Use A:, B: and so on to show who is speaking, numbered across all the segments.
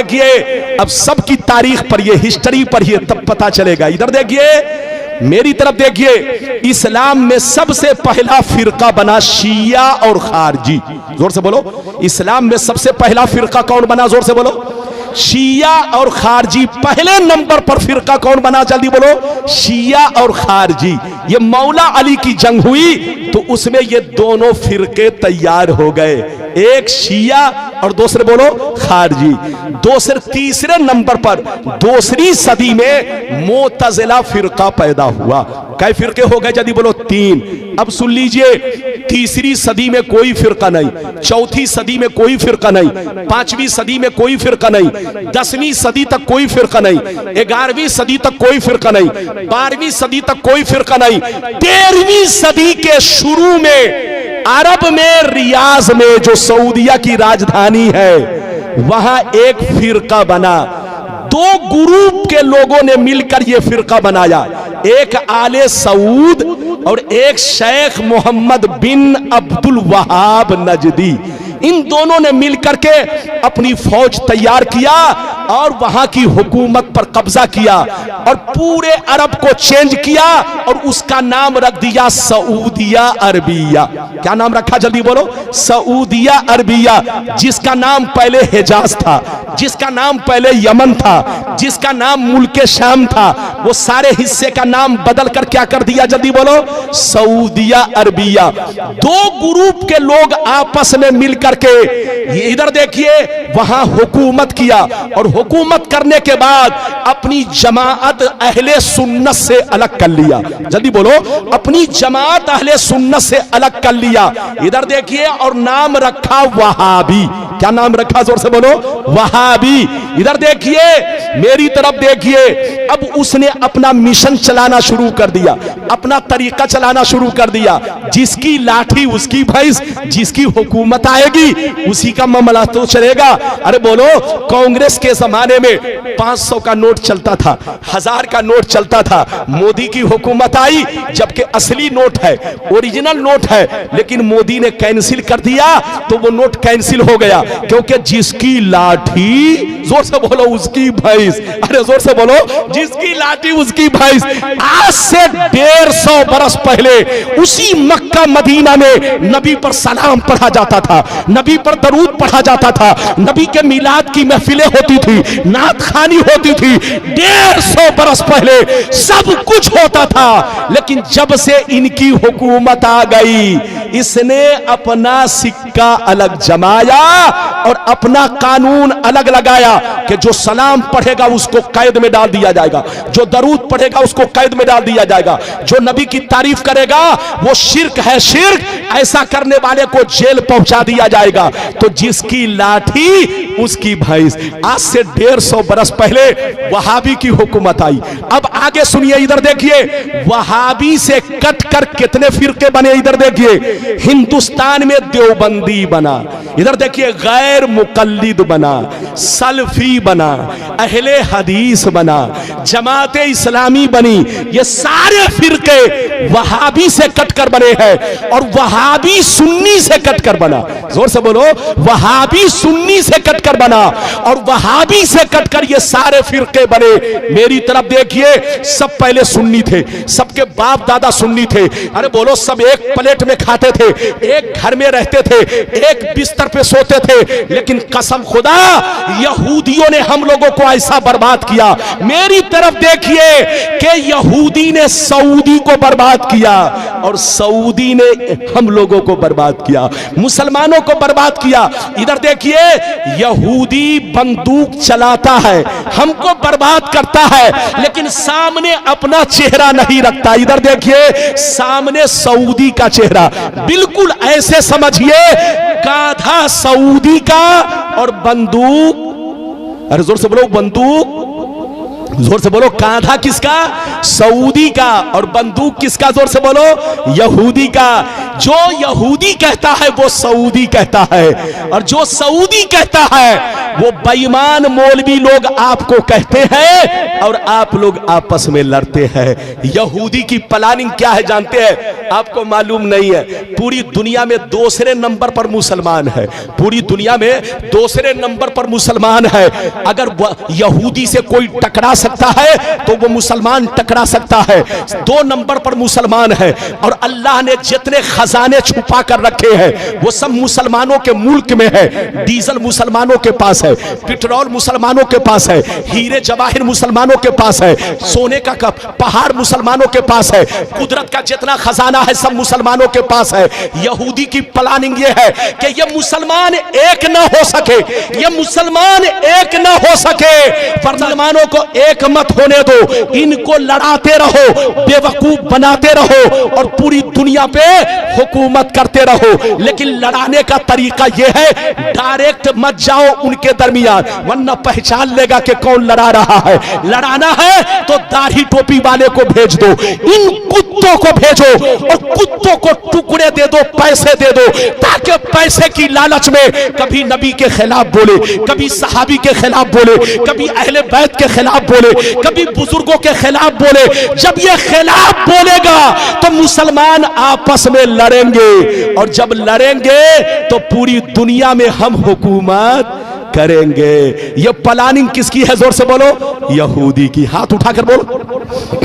A: देखिए, अब सबकी तारीख पढ़िए, हिस्ट्री पढ़िए, तब पता चलेगा। इधर देखिए, मेरी तरफ देखिए, इस्लाम में सबसे पहला फिरका बना शिया और खारजी। जोर से बोलो, इस्लाम में सबसे पहला फिरका कौन बना? जोर से बोलो, शिया और खारजी। पहले नंबर पर फिरका कौन बना? जल्दी बोलो, शिया और खारजी। ये मौला अली की जंग हुई तो उसमें ये दोनों फिरके तैयार हो गए, एक शिया और दूसरे बोलो खारजी। तीसरे नंबर पर दूसरी सदी में मोतजिला फिरका पैदा हुआ। कई फिरके हो गए? जल्दी बोलो, 3। अब सुन लीजिए, तीसरी सदी में कोई फिरका नहीं, चौथी सदी में कोई फिरका नहीं, 5वीं सदी में कोई फिरका नहीं, 10वीं सदी तक कोई फिरका नहीं, 11वीं सदी तक कोई फिरका नहीं, 12वीं सदी तक कोई फिरका नहीं। 13वीं सदी के शुरू में अरब में रियाज में, जो सऊदिया की राजधानी है, वहां एक फिरका बना। 2 ग्रुप के लोगों ने मिलकर यह फिरका बनाया, एक आले सऊद और एक शेख मोहम्मद बिन अब्दुल वहाब नजदी। इन दोनों ने मिलकर के अपनी फौज तैयार किया और वहां की हुकूमत पर कब्जा किया और पूरे अरब को चेंज किया और उसका नाम रख दिया सऊदिया अरबिया। क्या नाम रखा? जल्दी बोलो, सऊदिया अरबिया। जिसका नाम पहले हिजाज था, जिसका नाम पहले यमन था, जिसका नाम मुल्के शाम था, वो सारे हिस्से का नाम बदल कर क्या कर दिया? जल्दी बोलो, सऊदिया अरबिया। 2 ग्रुप के लोग आपस में मिलकर के ये इधर देखिए वहां हुकूमत किया और हुकूमत करने के बाद अपनी जमात अहले सुन्नत से अलग कर लिया। जल्दी बोलो, अपनी जमात अहले सुन्नत से अलग कर लिया। इधर देखिए, और नाम रखा वहाबी। क्या नाम रखा? जोर से बोलो, वहाबी। इधर देखिए, मेरी तरफ देखिए, अब उसने अपना मिशन चलाना शुरू कर दिया, अपना तरीका चलाना शुरू कर दिया। जिसकी लाठी उसकी भैंस, जिसकी हुकूमत आएगी उसी का मामला तो चलेगा। अरे बोलो, कांग्रेस के जमाने में 500 का नोट चलता था, 1000 का नोट चलता था। मोदी की हुकूमत आई, जबकि असली नोट है, ओरिजिनल नोट है, लेकिन मोदी ने कैंसिल कर दिया तो वो नोट कैंसिल हो गया, क्योंकि जिसकी लाठी, जोर से बोलो, उसकी भैंस। अरे जोर से बोलो, जिसकी लाठी उसकी भैंस। आज से 150 बरस पहले उसी मक्का मदीना में नबी पर सलाम पढ़ा जाता था, नबी पर दरूद पढ़ा जाता था, नबी के मिलाद की महफिलें होती थी, नात खानी होती थी। 150 बरस पहले सब कुछ होता था, लेकिन जब से इनकी हुकूमत आ गई, इसने अपना सिक्का अलग जमाया और अपना कानून अलग लगाया कि जो सलाम पढ़ेगा उसको कैद में डाल दिया जाएगा, जो दरूद पढ़ेगा उसको कैद में डाल दिया जाएगा, जो नबी की तारीफ करेगा वो शिर्क है, शिर्क, ऐसा करने वाले को जेल पहुंचा दिया जाएगा। तो जिसकी लाठी उसकी भैंस। आज से 150 बरस पहले वहाबी की हुकूमत आई। अब आगे सुनिए, इधर देखिए, वहाबी से कट कर कितने फिरके बने। इधर देखिए, हिंदुस्तान में देवबंदी बना, इधर देखिए गैर मुकल्लिद बना, सल्फी बना, अहले हदीस बना, जमात इस्लामी बनी। ये सारे फिरके वहाबी से कटकर बने हैं और वहाबी सुन्नी से कटकर बना। जोर से बोलो, वहाबी सुन्नी से कटकर बना और वहाबी से कटकर ये सारे फिरके बने। मेरी तरफ देखिए, सब पहले सुन्नी थे, सबके बाप दादा सुन्नी थे। अरे बोलो, सब एक प्लेट में खाते थे, एक घर में रहते थे, एक बिस्तर पे सोते थे। लेकिन कसम खुदा, यहूदियों ने हम लोगों को ऐसा बर्बाद किया। मेरी तरफ देखिए कि यहूदी ने सऊदी को बर्बाद किया और सऊदी ने हम लोगों को बर्बाद किया, मुसलमानों को बर्बाद किया। इधर देखिए, यहूदी बंदूक चलाता है, हमको बर्बाद करता है, लेकिन सामने अपना चेहरा नहीं रखता। इधर देखिए, सामने सऊदी का चेहरा, बिल्कुल ऐसे समझिए गाधा सऊदी का और बंदूक, अरे जोर से बोलो, बंदूक, जोर से बोलो, कांधा किसका? सऊदी का, और बंदूक किसका? जोर से बोलो, यहूदी का। जो यहूदी कहता है वो सऊदी कहता है, और जो सऊदी कहता है वो बेईमान मौलवी लोग आपको कहते हैं, और आप लोग आपस में लड़ते हैं। यहूदी की प्लानिंग क्या है जानते हैं? आपको मालूम नहीं है। पूरी दुनिया में दूसरे नंबर पर मुसलमान है, पूरी दुनिया में दूसरे नंबर पर मुसलमान है। अगर यहूदी से कोई टकरा सकता है तो वो मुसलमान टकरा सकता है। 2 नंबर पर मुसलमान है, और अल्लाह ने जितने खजाने छुपा कर रखे हैं वो सब मुसलमानों के मुल्क में है। डीजल मुसलमानों के पास है, पेट्रोल मुसलमानों के पास है, हीरे जवाहिर मुसलमानों के पास है, सोने का पहाड़ मुसलमानों के पास है, कुदरत का जितना खजाना है सब मुसलमानों के पास है। यहूदी की प्लानिंग ये है कि ये मुसलमान एक ना हो सके, ये मुसलमान एक ना हो सके। मुसलमानों को एक मत होने दो, इनको लड़ाते रहो, बेवकूफ बनाते रहो, और पूरी दुनिया पे हुकूमत करते रहो। लेकिन लड़ाने का तरीका यह है, डायरेक्ट मत जाओ उनके दरमियान, वरना पहचान लेगा कि कौन लड़ा रहा है। लड़ाना है तो दाढ़ी टोपी वाले को भेज दो, इन कुत्तों को भेजो, और कुत्तों को टुकड़े दे दो, पैसे दे दो, ताकि पैसे की लालच में कभी नबी के खिलाफ बोले, कभी सहाबी के खिलाफ बोले, कभी अहले बैत के खिलाफ बोले, कभी बुजुर्गों के खिलाफ बोले। जब ये खिलाफ बोलेगा तो मुसलमान आपस में लड़ेंगे, और जब लड़ेंगे तो पूरी दुनिया में हम हुकूमत करेंगे। ये प्लानिंग किसकी है? जोर से बोलो, यहूदी की। हाथ उठाकर बोलो,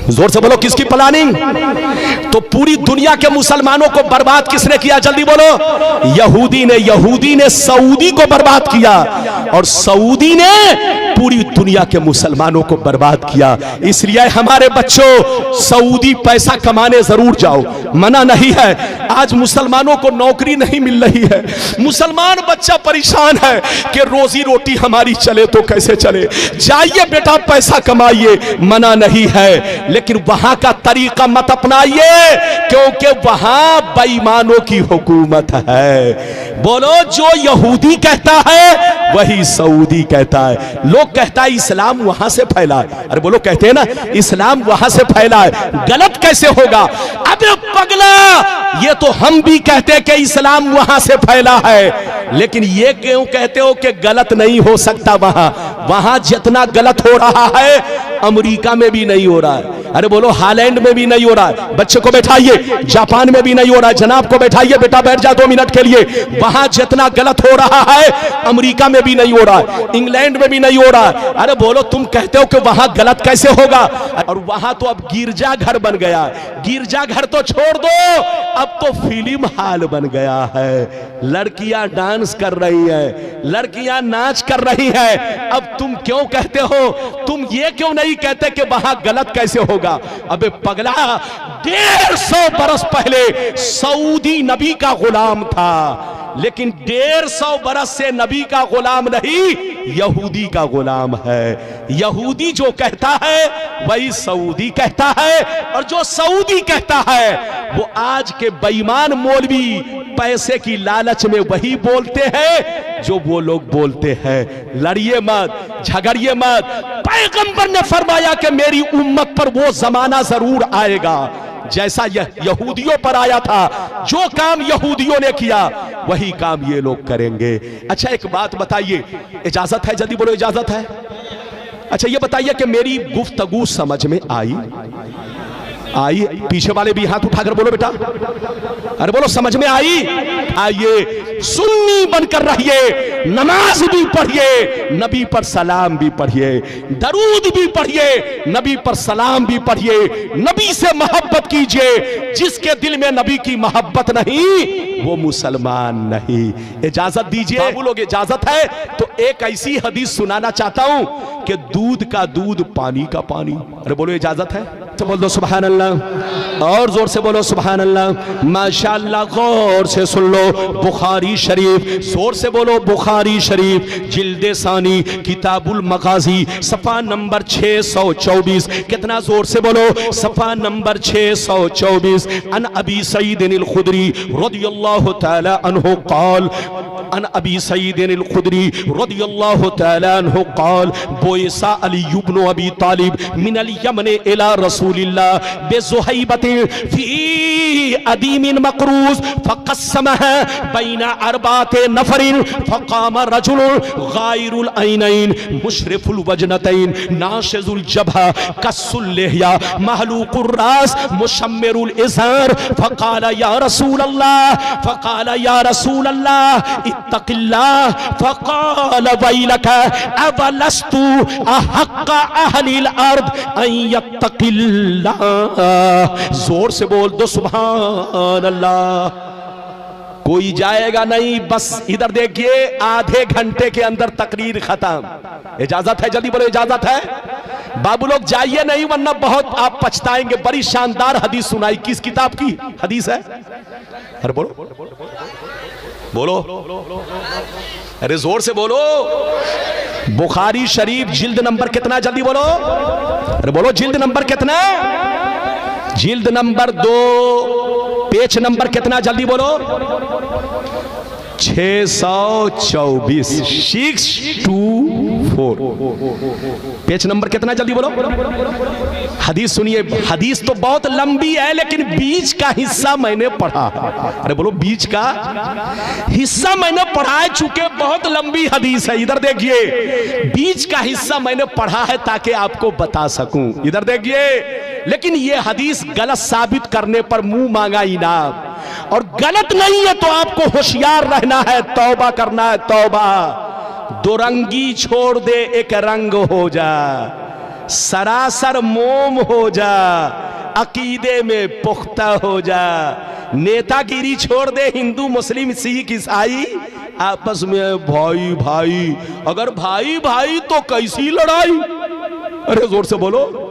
A: जोर से बोलो, किसकी प्लानिंग? तो पूरी दुनिया के मुसलमानों को बर्बाद किसने किया? जल्दी बोलो, यहूदी ने। यहूदी ने सऊदी को बर्बाद किया, और सऊदी ने पूरी दुनिया के मुसलमानों को बर्बाद किया। इसलिए हमारे बच्चों, सऊदी पैसा कमाने जरूर जाओ, मना नहीं है। आज मुसलमानों को नौकरी नहीं मिल रही है, मुसलमान बच्चा परेशान है कि रोजी रोटी हमारी चले तो कैसे चले। जाइए बेटा, पैसा कमाइए, मना नहीं है, लेकिन वहां का तरीका मत अपनाइए, क्योंकि वहां बेईमानों की हुकूमत है। बोलो, जो यहूदी कहता है वही सऊदी कहता है। लोग कहता है इस्लाम वहां से फैला है। अरे बोलो, कहते हैं ना इस्लाम वहां से फैला है, गलत कैसे होगा? अबे पगला, ये तो हम भी कहते हैं कि इस्लाम वहां से फैला है, लेकिन ये क्यों कहते हो कि गलत नहीं हो सकता? वहां जितना गलत हो रहा है अमेरिका में भी नहीं हो रहा है। अरे बोलो, हालैंड में भी नहीं हो रहा है। बच्चे को बैठाइए, जापान में भी नहीं हो रहा है। जनाब को बैठाइए, बेटा बैठ जा 2 मिनट के लिए। वहां जितना गलत हो रहा है अमेरिका में भी नहीं हो रहा है, इंग्लैंड में भी नहीं हो रहा है। अरे बोलो, तुम कहते हो कि वहां गलत कैसे होगा? और वहां तो अब गिरजा घर बन गया। गिरजा घर तो छोड़ दो, अब तो फिल्म हॉल बन गया है। लड़कियां डांस कर रही है, लड़कियां नाच कर रही है। अब तुम क्यों कहते हो? तुम ये क्यों नहीं कहते कि वहां गलत कैसे होगा? अबे पगला, 150 बरस पहले सऊदी नबी का गुलाम था, लेकिन 150 बरस से नबी का गुलाम नहीं, यहूदी का गुलाम है। यहूदी जो कहता है वही सऊदी कहता है, और जो सऊदी कहता है वो आज के बेईमान मौलवी पैसे की लालच में वही बोलते हैं जो वो लोग बोलते हैं। लड़िए मत, झगड़िए मत। पैगंबर ने फरमाया कि मेरी उम्मत पर वो जमाना जरूर आएगा जैसा यहूदियों पर आया था। जो काम यहूदियों ने किया वही काम ये लोग करेंगे। अच्छा, एक बात बताइए, इजाजत है? जल्दी बोलो, इजाजत है? अच्छा, ये बताइए कि मेरी गुफ्तगू समझ में आई? पीछे वाले भी हाथ उठाकर बोलो बेटा। अरे बोलो, समझ में आई? आइए, सुन्नी बनकर रहिए, नमाज भी पढ़िए, नबी पर सलाम भी पढ़िए, दरूद भी पढ़िए, नबी पर सलाम भी पढ़िए, नबी से मोहब्बत कीजिए। जिसके दिल में नबी की मोहब्बत नहीं वो मुसलमान नहीं। इजाजत दीजिए बाबू लोग, इजाजत है तो एक ऐसी हदीस सुनाना चाहता हूं कि दूध का दूध, पानी का पानी। अरे बोलो, इजाजत है? तो बोल दो सुभान अल्लाह, और जोर से बोलो सुभान अल्लाह। माशाअल्लाह, गौर से सुन लो, बुखारी शरीफ, जोर से बोलो बुखारी शरीफ, जिल्दे सानी, किताबुल मगाजी, सफा नंबर 624। कितना जोर से बोलो? सफा नंबर 624। अन अबी सईद अल खुदरी रदियल्लाहु तआला अन्हु क़ाल, अन अबी सईद अल खुदरी रदियल्लाहु तआला अन्हु क़ाल बोइसा अली इब्न अबी तालिब मिनल यमन इला रसूलिल्लाह बिज़ुहैबतिन फी अदीमिन मक़रूज़ फ़क़स्समहा बैना अरबाते नफ़रिन फ़क़ाम रजुलुन गायरुल ऐनैन मुशरिफुल वजनतैन नाशिजुल जबहा कस्सुल लिहया महलूकुर रास मुशम्मिरुल इज़ार फ़क़ाल या रसूल अल्लाह इत्तक़िल्लाह फ़क़ाल वैलका अवलस्तु अहक़्क़ अहलिल अर्द अन यत्तक़िल्लाह। जोर से बोल दो सुभान अल्लाह। कोई जाएगा नहीं, बस इधर देखिए, आधे घंटे के अंदर तकरीर खत्म। इजाजत है? जल्दी बोलो इजाजत है? बाबू लोग जाइए नहीं वरना बहुत आप पछताएंगे। बड़ी शानदार हदीस सुनाई। किस किताब की हदीस है? अरे बोलो बोलो, अरे जोर से बोलो। बुखारी शरीफ जिल्द नंबर कितना? जल्दी बोलो। अरे बोलो जिल्द नंबर कितना? जिल्द नंबर 2 पेज नंबर कितना? जल्दी बोलो। 624 624 पेज नंबर कितना? जल्दी बोलो। हदीस सुनिए। हदीस तो बहुत लंबी है लेकिन बीच का हिस्सा मैंने पढ़ा। अरे बोलो बीच का हिस्सा मैंने पढ़ा है, चूंकि बहुत लंबी हदीस है। इधर देखिए, बीच का हिस्सा मैंने पढ़ा है ताकि आपको बता सकूं। इधर देखिए, लेकिन यह हदीस गलत साबित करने पर मुंह मांगा इनाम, और गलत नहीं है तो आपको होशियार रहना है, तौबा करना है, तौबा। दो रंगी छोड़ दे, एक रंग हो जा, सरासर मोम हो जा, अकीदे में पुख्ता हो जा। नेतागिरी छोड़ दे, हिंदू मुस्लिम सिख ईसाई आपस में भाई भाई। अगर भाई भाई तो कैसी लड़ाई? अरे जोर से बोलो,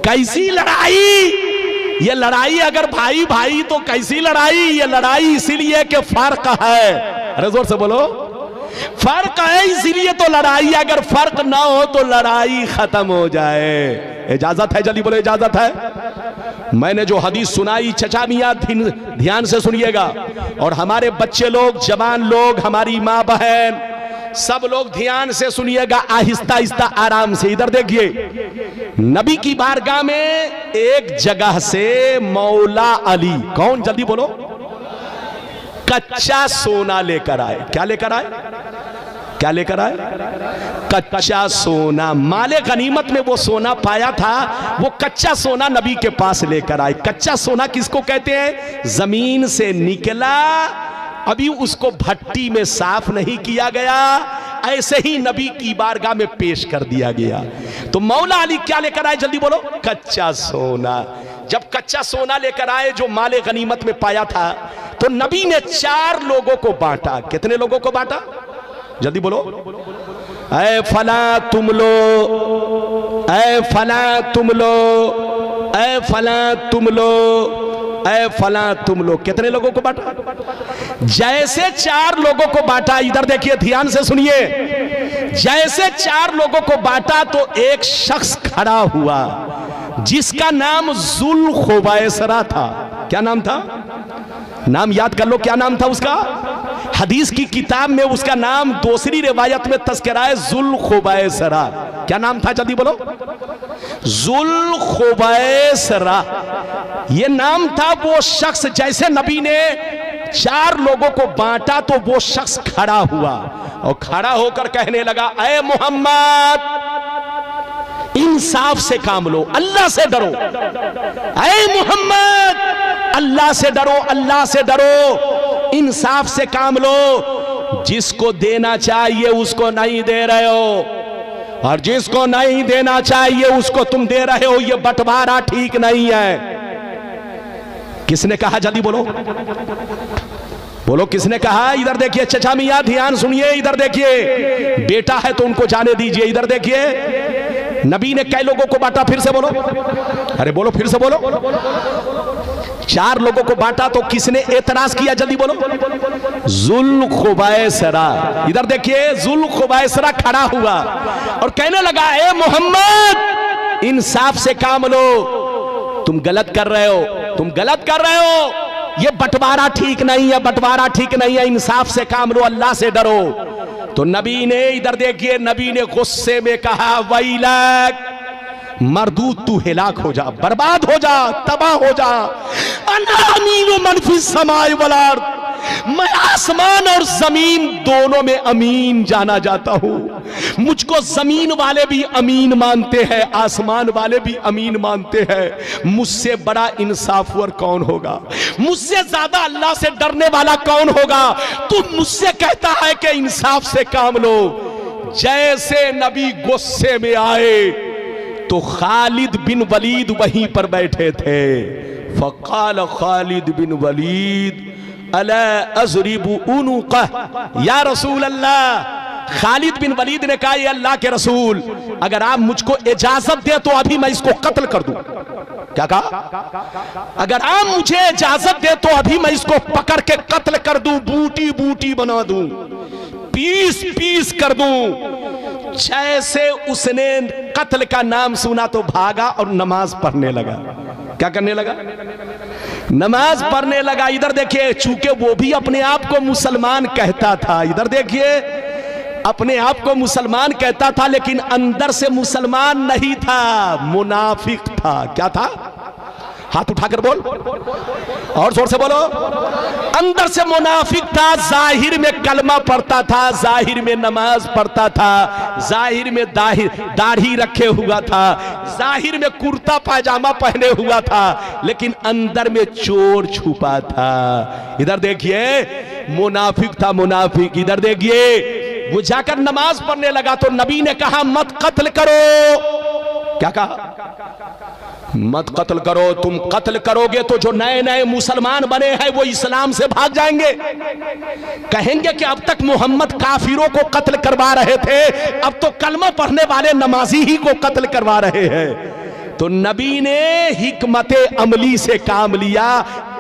A: कैसी लड़ाई? ये लड़ाई अगर भाई भाई तो कैसी लड़ाई? ये लड़ाई इसीलिए कि फर्क है। अरे जोर से बोलो, फर्क है इसीलिए तो लड़ाई। अगर फर्क ना हो तो लड़ाई खत्म हो जाए। इजाजत है? जल्दी बोलो इजाजत है? मैंने जो हदीस सुनाई चचा मियां ध्यान से सुनिएगा, और हमारे बच्चे लोग, जवान लोग, हमारी माँ बहन, सब लोग ध्यान से सुनिएगा, आहिस्ता आहिस्ता आराम से। इधर देखिए, नबी की बारगाह में एक जगह से मौला अली, कौन? जल्दी बोलो, कच्चा सोना लेकर आए। क्या लेकर आए? क्या लेकर आए? कच्चा सोना। माले गनीमत में वो सोना पाया था, वो कच्चा सोना नबी के पास लेकर आए। कच्चा सोना किसको कहते हैं? जमीन से निकला, अभी उसको भट्टी में साफ नहीं किया गया, ऐसे ही नबी की बारगाह में पेश कर दिया गया। तो मौला अली क्या लेकर आए? जल्दी बोलो, कच्चा सोना। जब कच्चा सोना लेकर आए जो माले गनीमत में पाया था, तो नबी ने 4 लोगों को बांटा। कितने लोगों को बांटा? जल्दी बोलो। ऐ फला तुम लो, ऐ फला तुम लो, ऐ फला तुम लो, ऐ फला तुम लोग। कितने लोगों को बांटा? जैसे 4 लोगों को बांटा, इधर देखिए ध्यान से सुनिए, जैसे 4 लोगों को बांटा तो एक शख्स खड़ा हुआ जिसका नाम जुल्खुवैसरा था। क्या नाम था? नाम याद कर लो, क्या नाम था उसका? हदीस की किताब में उसका नाम दूसरी रिवायत में तस्करा है जुल्खुवैसरा। क्या नाम था? जल्दी बोलो। जुल्खुवैसरा ये नाम था। वो शख्स, जैसे नबी ने 4 लोगों को बांटा तो वो शख्स खड़ा हुआ और खड़ा होकर कहने लगा, ऐ मोहम्मद, इंसाफ से काम लो, अल्लाह से डरो। ऐ मोहम्मद, अल्लाह से डरो, अल्लाह से डरो, इंसाफ से काम लो। जिसको देना चाहिए उसको नहीं दे रहे हो, और जिसको नहीं देना चाहिए उसको तुम दे रहे हो। ये बंटवारा ठीक नहीं है। किसने कहा? जल्दी बोलो, बोलो किसने कहा? इधर देखिए चचा मियां, ध्यान सुनिए। इधर देखिए, बेटा है तो उनको जाने दीजिए। इधर देखिए, नबी ने कई लोगों को बांटा? फिर से बोलो, अरे बोलो, फिर से बोलो। 4 लोगों को बांटा तो किसने एतराज किया? जल्दी बोलो। जुल्खुवैसरा। इधर देखिए, जुल्खुवैसरा खड़ा हुआ और कहने लगा, ए मोहम्मद, इंसाफ से काम लो, तुम गलत कर रहे हो, तुम गलत कर रहे हो। ये बंटवारा ठीक नहीं है, बंटवारा ठीक नहीं है, इंसाफ से काम लो, अल्लाह से डरो। तो नबी ने इधर देखिए, नबी ने गुस्से में कहा वैलक, मरदूद तू हिलाक हो जा, बर्बाद हो जा, तबाह हो जा। अना अमीनु मन फिस समाए वल अर्द, मैं आसमान और जमीन दोनों में अमीन जाना जाता हूं। मुझको जमीन वाले भी अमीन मानते हैं, आसमान वाले भी अमीन मानते हैं। मुझसे बड़ा इंसाफवर कौन होगा? मुझसे ज्यादा अल्लाह से डरने वाला कौन होगा? तू मुझसे कहता है कि इंसाफ से काम लो। जैसे नबी गुस्से में आए तो खालिद बिन वलीद वहीं पर बैठे थे। फकाल खालिद बिन वलीद अला अज़रिबु उनुक़ह या रसूल अल्लाह। खालिद बिन वलीद ने कहा, ये अल्लाह के रसूल, अगर आप मुझको इजाजत दे तो अभी मैं इसको कत्ल कर दूं। क्या कहा? अगर आप मुझे इजाजत दे तो अभी मैं इसको पकड़ के कत्ल कर दूं, बूटी बूटी बना दूं, पीस पीस कर दूं। जैसे उसने कत्ल का नाम सुना तो भागा और नमाज पढ़ने लगा। क्या करने लगा? नमाज पढ़ने लगा। इधर देखिए, चूंकि वो भी अपने आप को मुसलमान कहता था, इधर देखिए, अपने आप को मुसलमान कहता था लेकिन अंदर से मुसलमान नहीं था, मुनाफिक था। क्या था? हाथ उठाकर बोल, और जोर से बोलो। अंदर से मुनाफिक था, जाहिर में कलमा पढ़ता था, जाहिर में नमाज पढ़ता था, जाहिर में दाढ़ी रखे हुआ था, जाहिर में कुर्ता पायजामा पहने हुआ था, लेकिन अंदर में चोर छुपा था। इधर देखिए, मुनाफिक था, मुनाफिक। इधर देखिए, वो जाकर नमाज पढ़ने लगा तो नबी ने कहा मत कत्ल करो। क्या कहा? मत कत्ल करो। तुम कत्ल करोगे तो जो नए नए मुसलमान बने हैं वो इस्लाम से भाग जाएंगे, कहेंगे कि अब तक मोहम्मद काफिरों को कत्ल करवा रहे थे, अब तो कलमा पढ़ने वाले नमाजी ही को कत्ल करवा रहे हैं। तो नबी ने हिकमत अमली से काम लिया,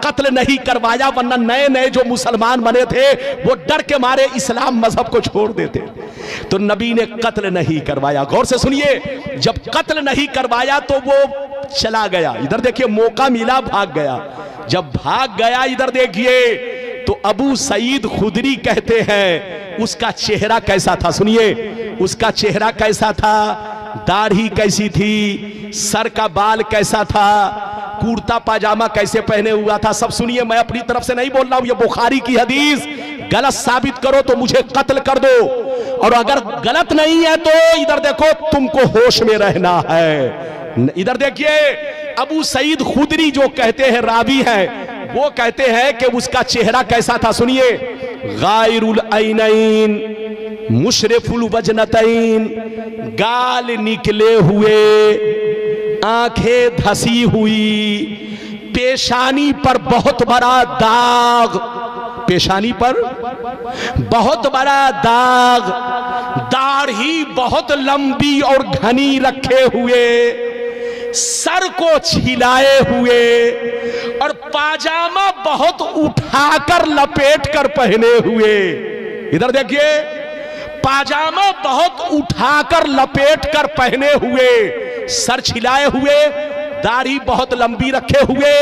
A: कत्ल नहीं करवाया, वरना नए नए जो मुसलमान बने थे वो डर के मारे इस्लाम मजहब को छोड़ देते। तो नबी ने कत्ल नहीं करवाया। गौर से सुनिए, जब कत्ल नहीं करवाया तो वो चला गया। इधर देखिए, मौका मिला, भाग गया। जब भाग गया, इधर देखिए, तो अबू सईद खुदरी कहते हैं उसका चेहरा कैसा था। सुनिए, उसका चेहरा कैसा था, दाढ़ी कैसी थी, सर का बाल कैसा था, कुर्ता पाजामा कैसे पहने हुआ था, सब सुनिए। मैं अपनी तरफ से नहीं बोल रहा हूं, ये बुखारी की हदीस। गलत साबित करो तो मुझे कत्ल कर दो, और अगर गलत नहीं है तो इधर देखो, तुमको होश में रहना है। इधर देखिए, अबू सईद खुदरी जो कहते हैं, रावी हैं, वो कहते हैं कि उसका चेहरा कैसा था। सुनिए, गायरुल ऐनैन मुशरिफुल वजनतैन, गाल निकले हुए, आंखें धसी हुई, पेशानी पर बहुत बड़ा दाग, पेशानी पर बहुत बड़ा दाग, दाढ़ी बहुत लंबी और घनी रखे हुए, सर को छिलाए हुए, और पाजामा बहुत उठाकर लपेट कर पहने हुए। इधर देखिए, पाजामा बहुत उठाकर लपेट कर पहने हुए, सर छिलाए हुए, दाढ़ी बहुत लंबी रखे हुए,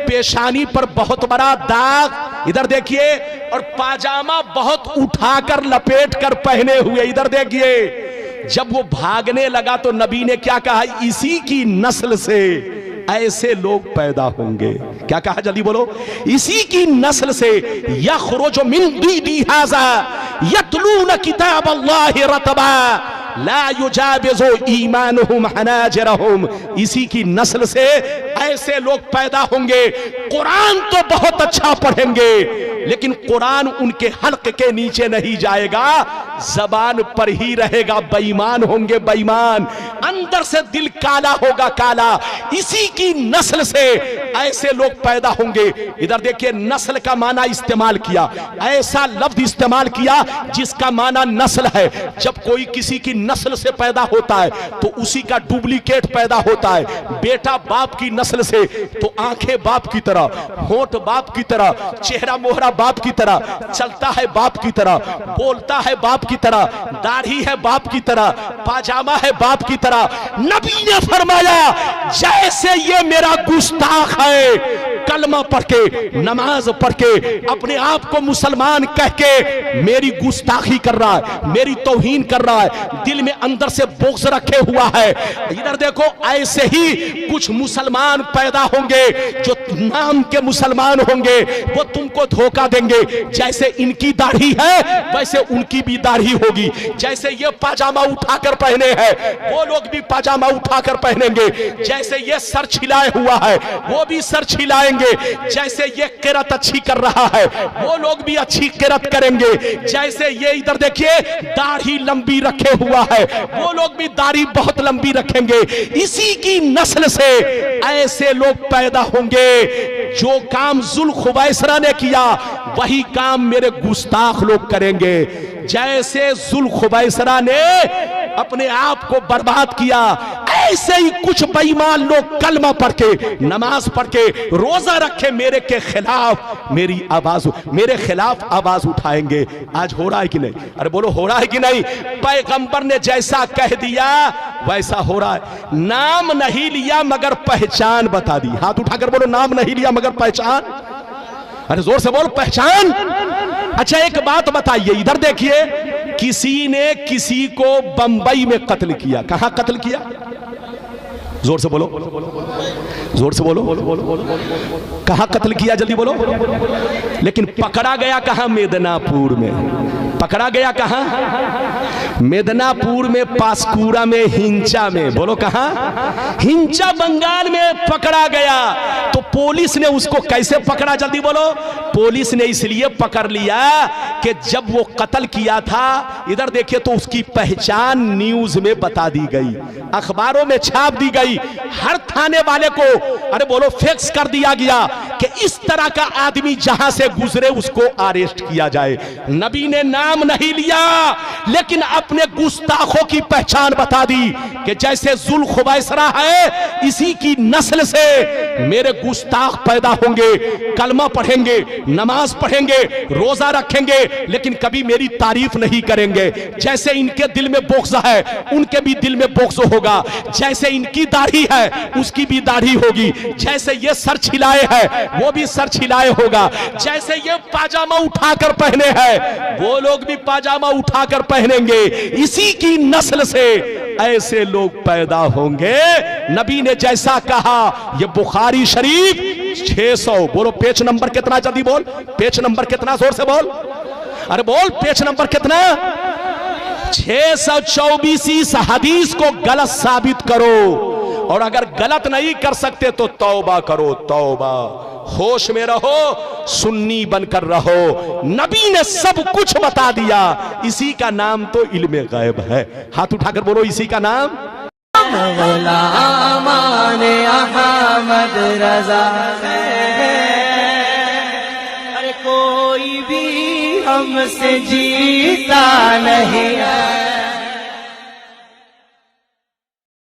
A: पेशानी पर बहुत बड़ा दाग। इधर देखिए, और पाजामा बहुत उठाकर लपेट कर पहने हुए। इधर देखिए, जब वो भागने लगा तो नबी ने क्या कहा, इसी की नस्ल से ऐसे लोग पैदा होंगे। क्या कहा, जल्दी बोलो, इसी की नस्ल से यखरुजु मिन दीदी हाज़ा यतलून किताब अल्लाहि रतबा ला युजाविज़ु ईमानुहुम हनाजिरहुम, इसी की नस्ल से ऐसे लोग पैदा होंगे। कुरान तो बहुत अच्छा पढ़ेंगे लेकिन कुरान उनके हल्क के नीचे नहीं जाएगा, जबान पर ही रहेगा। बेईमान होंगे, बेईमान, अंदर से दिल काला होगा, काला। इसी की नस्ल से ऐसे लोग पैदा होंगे। इधर देखिए, नस्ल का माना इस्तेमाल किया, ऐसा लफ्ज इस्तेमाल किया जिसका माना नस्ल है। जब कोई किसी की नस्ल से पैदा होता है तो उसी का डुप्लीकेट पैदा होता है। बेटा बाप की नस्ल से तो आंखें बाप की तरह, होंठ बाप की तरह, चेहरा मोहरा बाप की तरह, चलता है बाप की तरह, बोलता है बाप की तरह, दाढ़ी है बाप की तरह, पाजामा है बाप की तरह। नबी ने फरमाया, जैसे ये मेरा गुस्ताख है, कलमा पढ़ के, नमाज पढ़ के, अपने आप को मुसलमान कह के मेरी गुस्ताखी कर रहा है, मेरी तौहीन कर रहा है, दिल में अंदर से बोझ रखे हुआ है। इधर देखो, ऐसे ही कुछ मुसलमान पैदा होंगे जो नाम के मुसलमान होंगे, वो तुमको धोखा देंगे। जैसे इनकी दाढ़ी है वैसे उनकी भी दाढ़ी होगी, जैसे ये पाजामा उठाकर पहने हैं वो लोग भी पाजामा उठाकर पहनेंगे, जैसे ये सर छिलाए हुआ है वो भी सर छिलाएंगे, जैसे ये किरत अच्छी कर रहा है वो लोग भी अच्छी किरत करेंगे, जैसे ये इधर देखिए दाढ़ी लंबी रखे हुआ है वो लोग भी दाढ़ी बहुत लंबी रखेंगे। इसी की नस्ल से ऐसे लोग पैदा होंगे। जो काम जुल खुवैसरा ने किया वही काम मेरे गुस्ताख लोग करेंगे। जैसे जुल खुवैसरा ने अपने आप को बर्बाद किया, ऐसे ही कुछ बेईमान लोग कलमा पढ़ के, नमाज पढ़ के, रोजा रखे मेरे के खिलाफ मेरी आवाज, मेरे खिलाफ आवाज उठाएंगे। आज हो रहा है कि नहीं? अरे बोलो, हो रहा है कि नहीं? पैगंबर ने जैसा कह दिया वैसा हो रहा है। नाम नहीं लिया मगर पहचान बता दी। हाथ उठाकर बोलो, नाम नहीं लिया मगर पहचान। अरे जोर से बोल, पहचान। अच्छा एक बात बताइए, इधर देखिए, किसी ने किसी को बंबई में कत्ल किया। कहां कत्ल किया? जोर से बोलो, जोर से बोलो, कहां कत्ल किया? जल्दी बोलो। लेकिन पकड़ा गया कहां? मेदनापुर में। पकड़ा गया कहां? मेदनापुर में, पासकुरा में, हिंचा में। बोलो कहां? हिंचा बंगाल में पकड़ा गया। तो पुलिस ने उसको कैसे पकड़ा? जल्दी बोलो। पुलिस ने इसलिए पकड़ लिया कि जब वो कत्ल किया था, इधर देखिए, तो उसकी पहचान न्यूज में बता दी गई, अखबारों में छाप दी गई, हर थाने वाले को, अरे बोलो, फैक्स कर दिया गया कि इस तरह का आदमी जहां से गुजरे उसको अरेस्ट किया जाए। नबी ने नाम नहीं लिया लेकिन अपने गुस्ताखों की पहचान बता दी कि जैसे जुल खुवैसरा है इसी की नस्ल से मेरे गुस्ताख पैदा होंगे, कलमा पढ़ेंगे, नमाज पढ़ेंगे, रोजा रखेंगे, लेकिन कभी मेरी तारीफ नहीं करेंगे। जैसे इनके दिल में बोक्स है उनके भी दिल में बोक्स होगा, जैसे इनकी दाढ़ी है उसकी भी दाढ़ी होगी, जैसे ये सर छिलाए है वो भी सर छिलाए होगा, जैसे ये पाजामा उठाकर पहने हैं वो लोग भी पाजामा उठाकर पहनेंगे। इसी की नस्ल से ऐसे लोग पैदा होंगे। नबी ने जैसा कहा, ये बुखारी शरीफ 600, बोलो पेज नंबर कितना? जल्दी बोल, पेज नंबर कितना? जोर से बोल, अरे बोल, पेज नंबर कितना? 624। इस हदीस को गलत साबित करो, और अगर गलत नहीं कर सकते तो तौबा करो, तौबा। होश में रहो, सुन्नी बनकर रहो। नबी ने सब कुछ बता दिया, इसी का नाम तो इल्मे गैब है। हाथ उठाकर बोलो, इसी का नाम अहमद रजा है।
B: अरे कोई भी हमसे जीता नहीं है।